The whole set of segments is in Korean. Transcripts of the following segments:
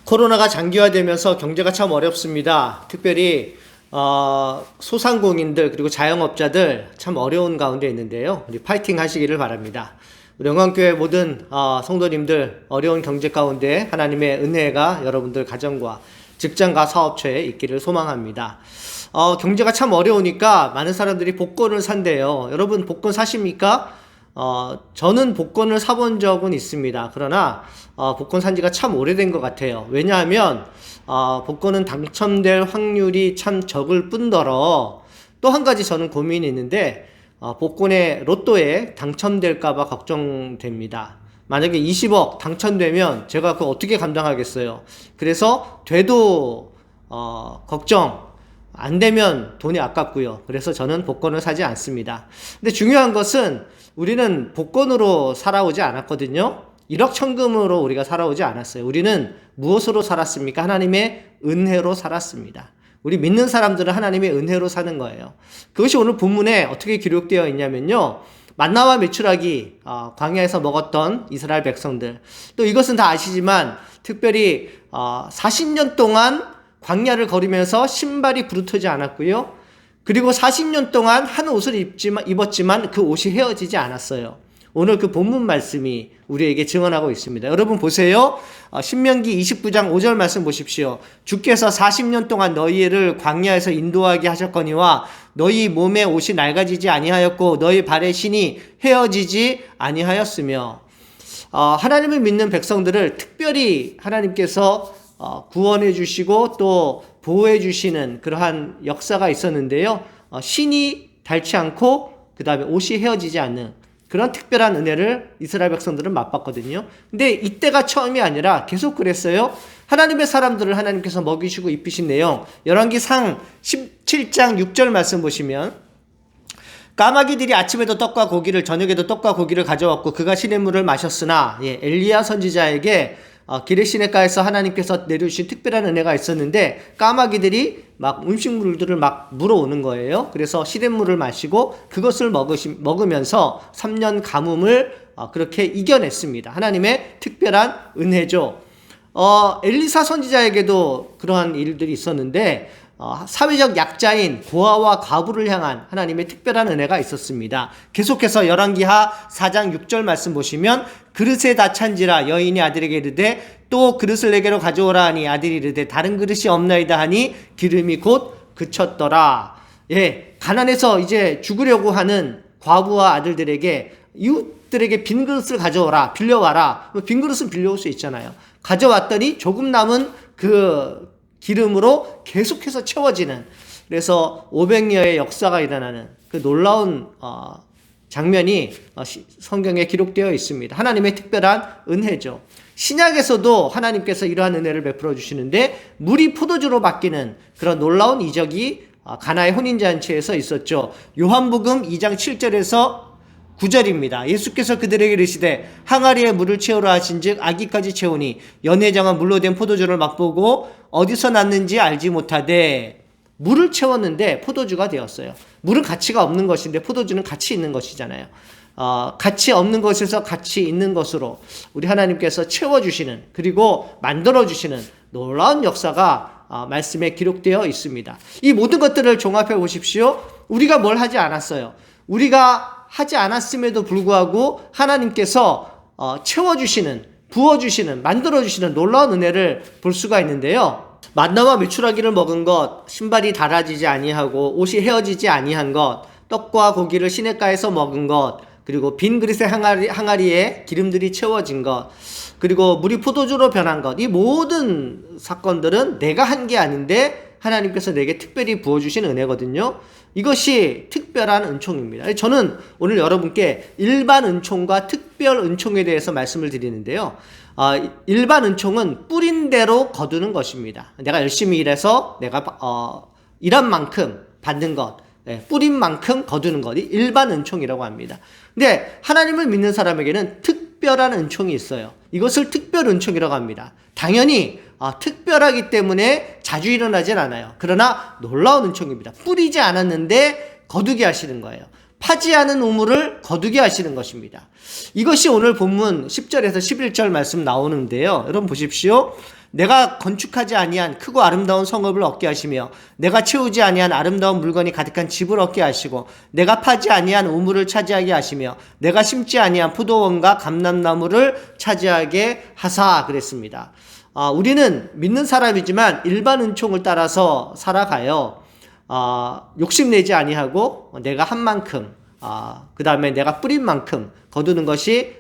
코로나가 장기화되면서 경제가 참 어렵습니다. 특별히 소상공인들 그리고 자영업자들 참 어려운 가운데 있는데요. 우리 파이팅 하시기를 바랍니다. 우리 영광교회 모든 성도님들 어려운 경제 가운데 하나님의 은혜가 여러분들 가정과 직장과 사업처에 있기를 소망합니다. 경제가 참 어려우니까 많은 사람들이 복권을 산대요. 여러분 복권 사십니까? 저는 복권을 사본 적은 있습니다. 그러나 복권 산 지가 참 오래된 것 같아요. 왜냐하면 복권은 당첨될 확률이 참 적을 뿐더러 또 한 가지 저는 고민이 있는데 복권의 로또에 당첨될까봐 걱정됩니다. 만약에 20억 당첨되면 제가 그거 어떻게 감당하겠어요? 그래서 돼도 걱정, 안 되면 돈이 아깝고요. 그래서 저는 복권을 사지 않습니다. 근데 중요한 것은 우리는 복권으로 살아오지 않았거든요. 1억 천금으로 우리가 살아오지 않았어요. 우리는 무엇으로 살았습니까? 하나님의 은혜로 살았습니다. 우리 믿는 사람들은 하나님의 은혜로 사는 거예요. 그것이 오늘 본문에 어떻게 기록되어 있냐면요. 만나와 메추라기 광야에서 먹었던 이스라엘 백성들, 또 이것은 다 아시지만 특별히 40년 동안 광야를 걸으면서 신발이 부르트지 않았고요. 그리고 40년 동안 한 옷을 입었지만 그 옷이 헤어지지 않았어요. 오늘 그 본문 말씀이 우리에게 증언하고 있습니다. 여러분 보세요. 신명기 29장 5절 말씀 보십시오. 주께서 40년 동안 너희를 광야에서 인도하게 하셨거니와 너희 몸의 옷이 낡아지지 아니하였고 너희 발의 신이 헤어지지 아니하였으며, 하나님을 믿는 백성들을 특별히 하나님께서 구원해 주시고 또 보호해 주시는 그러한 역사가 있었는데요. 신이 닳지 않고 그 다음에 옷이 헤어지지 않는 그런 특별한 은혜를 이스라엘 백성들은 맛봤거든요. 근데 이때가 처음이 아니라 계속 그랬어요. 하나님의 사람들을 하나님께서 먹이시고 입히신 내용, 열왕기상 17장 6절 말씀 보시면, 까마귀들이 아침에도 떡과 고기를 저녁에도 떡과 고기를 가져왔고 그가 시냇물을 마셨으나, 엘리야 선지자에게 기레 시냇가에서 하나님께서 내려주신 특별한 은혜가 있었는데 까마귀들이 막 음식물들을 막 물어오는 거예요. 그래서 시냇물을 마시고 그것을 먹으면서 3년 가뭄을 그렇게 이겨냈습니다. 하나님의 특별한 은혜죠. 엘리사 선지자에게도 그러한 일들이 있었는데 사회적 약자인 고아와 과부를 향한 하나님의 특별한 은혜가 있었습니다. 계속해서 열왕기하 4장 6절 말씀 보시면, 그릇에 다 찬지라 여인이 아들에게 이르되 또 그릇을 내게로 가져오라 하니 아들이 이르되 다른 그릇이 없나이다 하니 기름이 곧 그쳤더라. 가난해서 이제 죽으려고 하는 과부와 아들들에게, 이웃들에게 빈 그릇을 가져오라, 빌려와라. 빈 그릇은 빌려올 수 있잖아요. 가져왔더니 조금 남은 그 기름으로 계속해서 채워지는, 그래서 500여의 역사가 일어나는 그 놀라운 장면이 성경에 기록되어 있습니다. 하나님의 특별한 은혜죠. 신약에서도 하나님께서 이러한 은혜를 베풀어 주시는데 물이 포도주로 바뀌는 그런 놀라운 이적이 가나의 혼인잔치에서 있었죠. 요한복음 2장 7절에서 9절입니다. 예수께서 그들에게 이르시되 항아리에 물을 채우라 하신즉 아기까지 채우니 연회장은 물로 된 포도주를 맛보고 어디서 났는지 알지 못하되, 물을 채웠는데 포도주가 되었어요. 물은 가치가 없는 것인데 포도주는 가치 있는 것이잖아요. 가치 없는 것에서 가치 있는 것으로 우리 하나님께서 채워주시는, 그리고 만들어주시는 놀라운 역사가 말씀에 기록되어 있습니다. 이 모든 것들을 종합해 보십시오. 우리가 뭘 하지 않았어요. 우리가 하지 않았음에도 불구하고 하나님께서 채워주시는, 부어주시는, 만들어주시는 놀라운 은혜를 볼 수가 있는데요. 만나와 메추라기를 먹은 것, 신발이 닳아지지 아니하고 옷이 헤어지지 아니한 것, 떡과 고기를 시냇가에서 먹은 것, 그리고 빈 그릇의 항아리에 기름들이 채워진 것, 그리고 물이 포도주로 변한 것, 이 모든 사건들은 내가 한 게 아닌데 하나님께서 내게 특별히 부어주신 은혜거든요. 이것이 특별한 은총입니다. 저는 오늘 여러분께 일반 은총과 특별 은총에 대해서 말씀을 드리는데요. 일반 은총은 뿌린 대로 거두는 것입니다. 내가 열심히 일해서 내가 일한 만큼 받는 것, 뿌린 만큼 거두는 것이 일반 은총이라고 합니다. 근데 하나님을 믿는 사람에게는 특별한 은총이 있어요. 이것을 특별 은총이라고 합니다. 당연히 특별하기 때문에 자주 일어나진 않아요. 그러나 놀라운 은총입니다. 뿌리지 않았는데 거두게 하시는 거예요. 파지 않은 우물을 거두게 하시는 것입니다. 이것이 오늘 본문 10절에서 11절 말씀 나오는데요. 여러분 보십시오. 내가 건축하지 아니한 크고 아름다운 성읍을 얻게 하시며 내가 채우지 아니한 아름다운 물건이 가득한 집을 얻게 하시고 내가 파지 아니한 우물을 차지하게 하시며 내가 심지 아니한 포도원과 감람나무를 차지하게 하사 그랬습니다. 우리는 믿는 사람이지만 일반 은총을 따라서 살아가요. 욕심내지 아니하고 내가 한 만큼 그 다음에 내가 뿌린 만큼 거두는 것이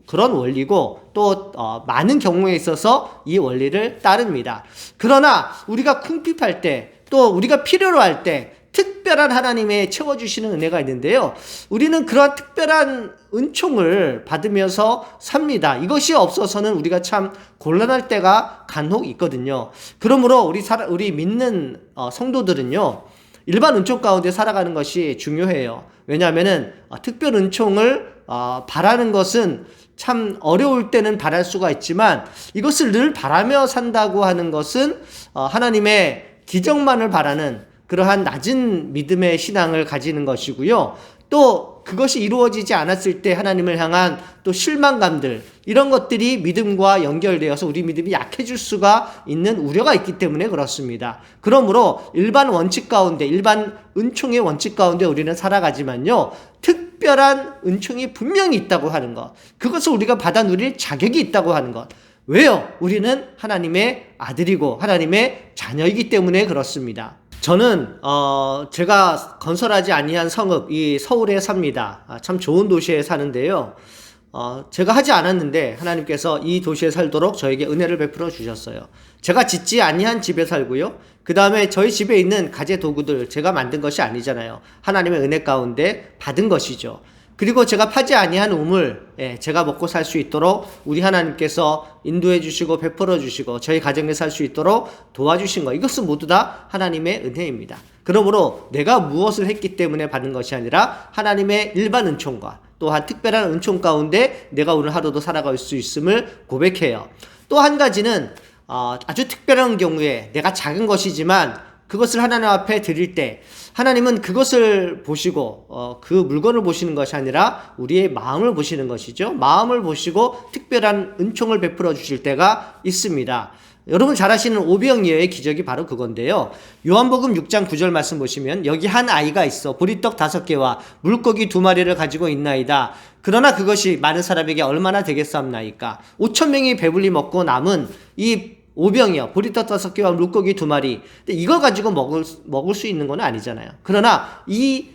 그런 원리고 또 많은 경우에 있어서 이 원리를 따릅니다. 그러나 우리가 궁핍할 때 또 우리가 필요로 할 때 특별한 하나님의 채워주시는 은혜가 있는데요. 우리는 그런 특별한 은총을 받으면서 삽니다. 이것이 없어서는 우리가 참 곤란할 때가 간혹 있거든요. 그러므로 우리 믿는 성도들은요. 일반 은총 가운데 살아가는 것이 중요해요. 왜냐하면은 특별 은총을 바라는 것은 참 어려울 때는 바랄 수가 있지만 이것을 늘 바라며 산다고 하는 것은 하나님의 기적만을 바라는 그러한 낮은 믿음의 신앙을 가지는 것이고요. 또 그것이 이루어지지 않았을 때 하나님을 향한 또 실망감들 이런 것들이 믿음과 연결되어서 우리 믿음이 약해질 수가 있는 우려가 있기 때문에 그렇습니다. 그러므로 일반 원칙 가운데 일반 은총의 원칙 가운데 우리는 살아가지만요. 특별한 은총이 분명히 있다고 하는 것 그것을 우리가 받아 누릴 자격이 있다고 하는 것 왜요? 우리는 하나님의 아들이고 하나님의 자녀이기 때문에 그렇습니다. 저는 제가 건설하지 아니한 성읍 이 서울에 삽니다. 참 좋은 도시에 사는데요. 제가 하지 않았는데 하나님께서 이 도시에 살도록 저에게 은혜를 베풀어 주셨어요. 제가 짓지 아니한 집에 살고요. 그 다음에 저희 집에 있는 가재 도구들 제가 만든 것이 아니잖아요. 하나님의 은혜 가운데 받은 것이죠. 그리고 제가 파지 아니한 우물 제가 먹고 살 수 있도록 우리 하나님께서 인도해 주시고 베풀어 주시고 저희 가정에 살 수 있도록 도와주신 것 이것은 모두 다 하나님의 은혜입니다. 그러므로 내가 무엇을 했기 때문에 받은 것이 아니라 하나님의 일반 은총과 또한 특별한 은총 가운데 내가 오늘 하루도 살아갈 수 있음을 고백해요. 또 한 가지는 아주 특별한 경우에 내가 작은 것이지만 그것을 하나님 앞에 드릴 때 하나님은 그것을 보시고 그 물건을 보시는 것이 아니라 우리의 마음을 보시는 것이죠. 마음을 보시고 특별한 은총을 베풀어 주실 때가 있습니다. 여러분 잘 아시는 오병이어의 기적이 바로 그건데요. 요한복음 6장 9절 말씀 보시면 여기 한 아이가 있어 보리떡 5개와 물고기 2마리를 가지고 있나이다. 그러나 그것이 많은 사람에게 얼마나 되겠사옵나이까. 5,000명이 배불리 먹고 남은 이 오병이어 보리떡 5개와 물고기 2마리 근데 이걸 가지고 먹을 수 있는 건 아니잖아요. 그러나 이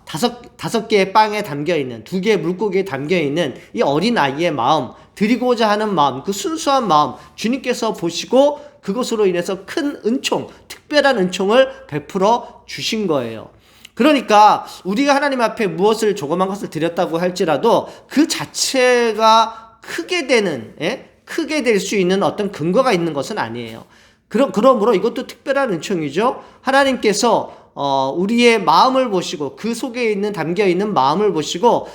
다섯 개의 빵에 담겨있는 2개의 물고기에 담겨있는 이 어린 아이의 마음 드리고자 하는 마음 그 순수한 마음 주님께서 보시고 그것으로 인해서 큰 은총 특별한 은총을 베풀어 주신 거예요. 그러니까 우리가 하나님 앞에 무엇을 조그만 것을 드렸다고 할지라도 그 자체가 크게 될 수 있는 어떤 근거가 있는 것은 아니에요. 그러므로 이것도 특별한 은총이죠. 하나님께서 우리의 마음을 보시고 그 속에 담겨 있는 마음을 보시고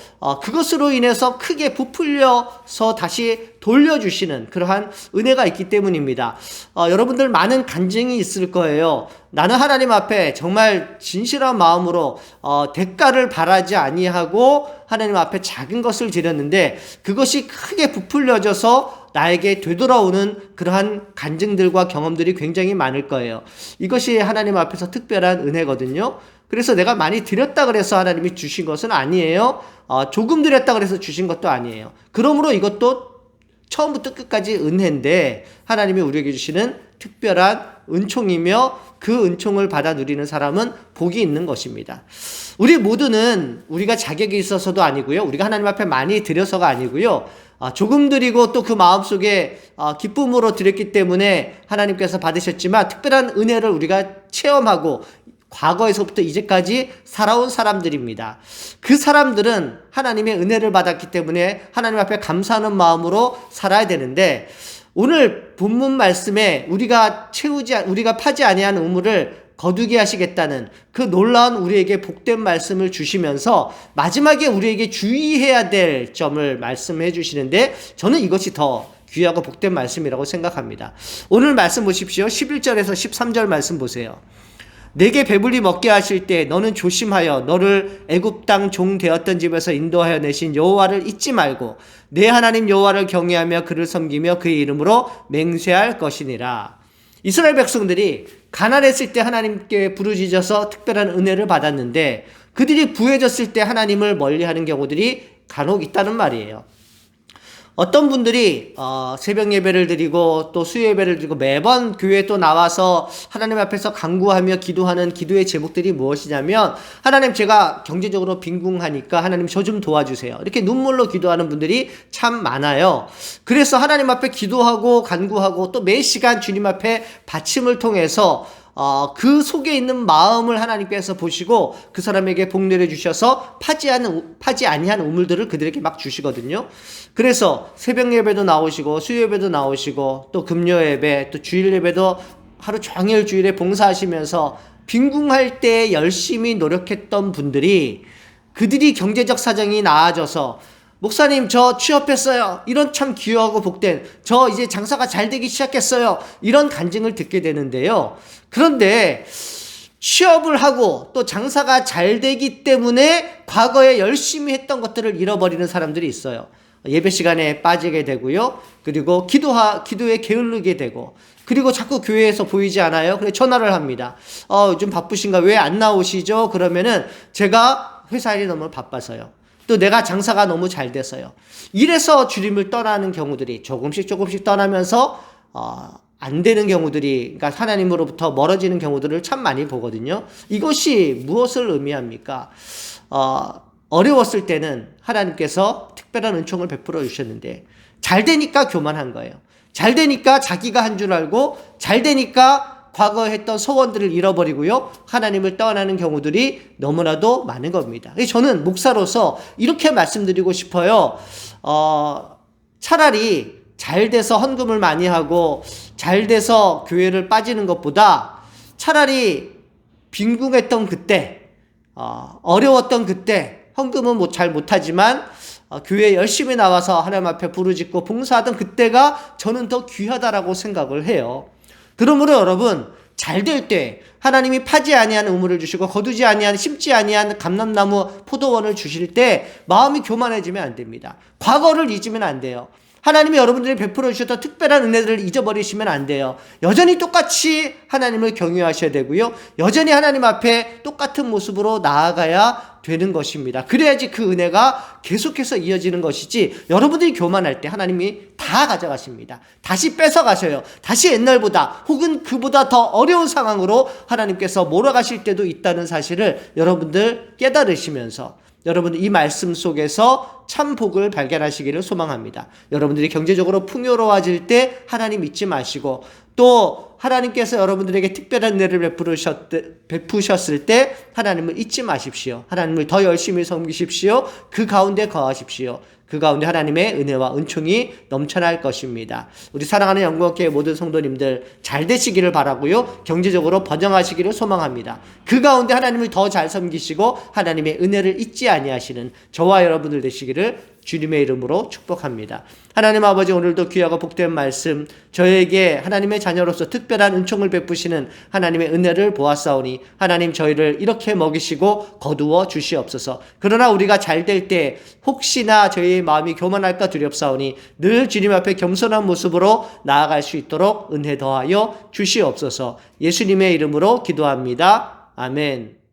그것으로 인해서 크게 부풀려서 다시 돌려주시는 그러한 은혜가 있기 때문입니다. 여러분들 많은 간증이 있을 거예요. 나는 하나님 앞에 정말 진실한 마음으로 대가를 바라지 아니하고 하나님 앞에 작은 것을 드렸는데 그것이 크게 부풀려져서 나에게 되돌아오는 그러한 간증들과 경험들이 굉장히 많을 거예요. 이것이 하나님 앞에서 특별한 은혜거든요. 그래서 내가 많이 드렸다 그래서 하나님이 주신 것은 아니에요. 조금 드렸다 그래서 주신 것도 아니에요. 그러므로 이것도 처음부터 끝까지 은혜인데 하나님이 우리에게 주시는 특별한 은총이며 그 은총을 받아 누리는 사람은 복이 있는 것입니다. 우리 모두는 우리가 자격이 있어서도 아니고요. 우리가 하나님 앞에 많이 드려서가 아니고요. 조금 드리고 또 그 마음속에 기쁨으로 드렸기 때문에 하나님께서 받으셨지만 특별한 은혜를 우리가 체험하고 과거에서부터 이제까지 살아온 사람들입니다. 그 사람들은 하나님의 은혜를 받았기 때문에 하나님 앞에 감사하는 마음으로 살아야 되는데 오늘 본문 말씀에 우리가 파지 아니한 우물을 거두게 하시겠다는 그 놀라운 우리에게 복된 말씀을 주시면서 마지막에 우리에게 주의해야 될 점을 말씀해 주시는데 저는 이것이 더 귀하고 복된 말씀이라고 생각합니다. 오늘 말씀 보십시오. 11절에서 13절 말씀 보세요. 내게 배불리 먹게 하실 때 너는 조심하여 너를 애굽 땅 종 되었던 집에서 인도하여 내신 여호와를 잊지 말고 내 하나님 여호와를 경외하며 그를 섬기며 그의 이름으로 맹세할 것이니라. 이스라엘 백성들이 가난했을 때 하나님께 부르짖어서 특별한 은혜를 받았는데 그들이 부해졌을 때 하나님을 멀리하는 경우들이 간혹 있다는 말이에요. 어떤 분들이 새벽 예배를 드리고 또 수요 예배를 드리고 매번 교회에 또 나와서 하나님 앞에서 간구하며 기도하는 기도의 제목들이 무엇이냐면, 하나님 제가 경제적으로 빈궁하니까 하나님 저 좀 도와주세요, 이렇게 눈물로 기도하는 분들이 참 많아요. 그래서 하나님 앞에 기도하고 간구하고 또 매 시간 주님 앞에 받침을 통해서 그 속에 있는 마음을 하나님께서 보시고 그 사람에게 복 내려주셔서 파지 아니한 우물들을 그들에게 막 주시거든요. 그래서 새벽 예배도 나오시고 수요 예배도 나오시고 또 금요 예배 또 주일 예배도 하루 종일 주일에 봉사하시면서 빈궁할 때 열심히 노력했던 분들이, 그들이 경제적 사정이 나아져서 목사님 저 취업했어요, 이런 참 귀하고 복된, 저 이제 장사가 잘 되기 시작했어요, 이런 간증을 듣게 되는데요. 그런데 취업을 하고 또 장사가 잘 되기 때문에 과거에 열심히 했던 것들을 잃어버리는 사람들이 있어요. 예배 시간에 빠지게 되고요. 그리고 기도에 게을르게 되고, 그리고 자꾸 교회에서 보이지 않아요. 그래 전화를 합니다. 요즘 바쁘신가, 왜 안 나오시죠? 그러면은 제가 회사 일이 너무 바빠서요. 또 내가 장사가 너무 잘 돼서요. 이래서 주님을 떠나는 경우들이 조금씩 떠나면서 안 되는 경우들이, 그러니까 하나님으로부터 멀어지는 경우들을 참 많이 보거든요. 이것이 무엇을 의미합니까? 어려웠을 때는 하나님께서 특별한 은총을 베풀어 주셨는데 잘 되니까 교만한 거예요. 잘 되니까 자기가 한 줄 알고, 잘 되니까 과거에 했던 소원들을 잃어버리고요, 하나님을 떠나는 경우들이 너무나도 많은 겁니다. 저는 목사로서 이렇게 말씀드리고 싶어요. 차라리 잘 돼서 헌금을 많이 하고 잘 돼서 교회를 빠지는 것보다 차라리 빈궁했던 그때, 어려웠던 그때 헌금은 잘 못하지만 교회에 열심히 나와서 하나님 앞에 부르짖고 봉사하던 그때가 저는 더 귀하다라고 생각을 해요. 그러므로 여러분, 잘 될 때 하나님이 파지 아니한 우물을 주시고 거두지 아니한, 심지 아니한 감람나무 포도원을 주실 때 마음이 교만해지면 안 됩니다. 과거를 잊으면 안 돼요. 하나님이 여러분들이 베풀어 주셨던 특별한 은혜들을 잊어버리시면 안 돼요. 여전히 똑같이 하나님을 경외하셔야 되고요, 여전히 하나님 앞에 똑같은 모습으로 나아가야 되는 것입니다. 그래야지 그 은혜가 계속해서 이어지는 것이지, 여러분들이 교만할 때 하나님이 다 가져가십니다. 다시 뺏어가셔요. 다시 옛날보다 혹은 그보다 더 어려운 상황으로 하나님께서 몰아가실 때도 있다는 사실을 여러분들 깨달으시면서 여러분들 이 말씀 속에서 참 복을 발견하시기를 소망합니다. 여러분들이 경제적으로 풍요로워질 때 하나님 잊지 마시고, 또 하나님께서 여러분들에게 특별한 은혜를 베푸셨을 때 하나님을 잊지 마십시오. 하나님을 더 열심히 섬기십시오. 그 가운데 거하십시오. 그 가운데 하나님의 은혜와 은총이 넘쳐날 것입니다. 우리 사랑하는 영광교회 모든 성도님들 잘 되시기를 바라고요, 경제적으로 번영하시기를 소망합니다. 그 가운데 하나님을 더 잘 섬기시고 하나님의 은혜를 잊지 아니하시는 저와 여러분들 되시기를 주님의 이름으로 축복합니다. 하나님 아버지, 오늘도 귀하고 복된 말씀, 저에게 하나님의 자녀로서 특별한 은총을 베푸시는 하나님의 은혜를 보았사오니 하나님 저희를 이렇게 먹이시고 거두어 주시옵소서. 그러나 우리가 잘 될 때 혹시나 저희의 마음이 교만할까 두렵사오니 늘 주님 앞에 겸손한 모습으로 나아갈 수 있도록 은혜 더하여 주시옵소서. 예수님의 이름으로 기도합니다. 아멘.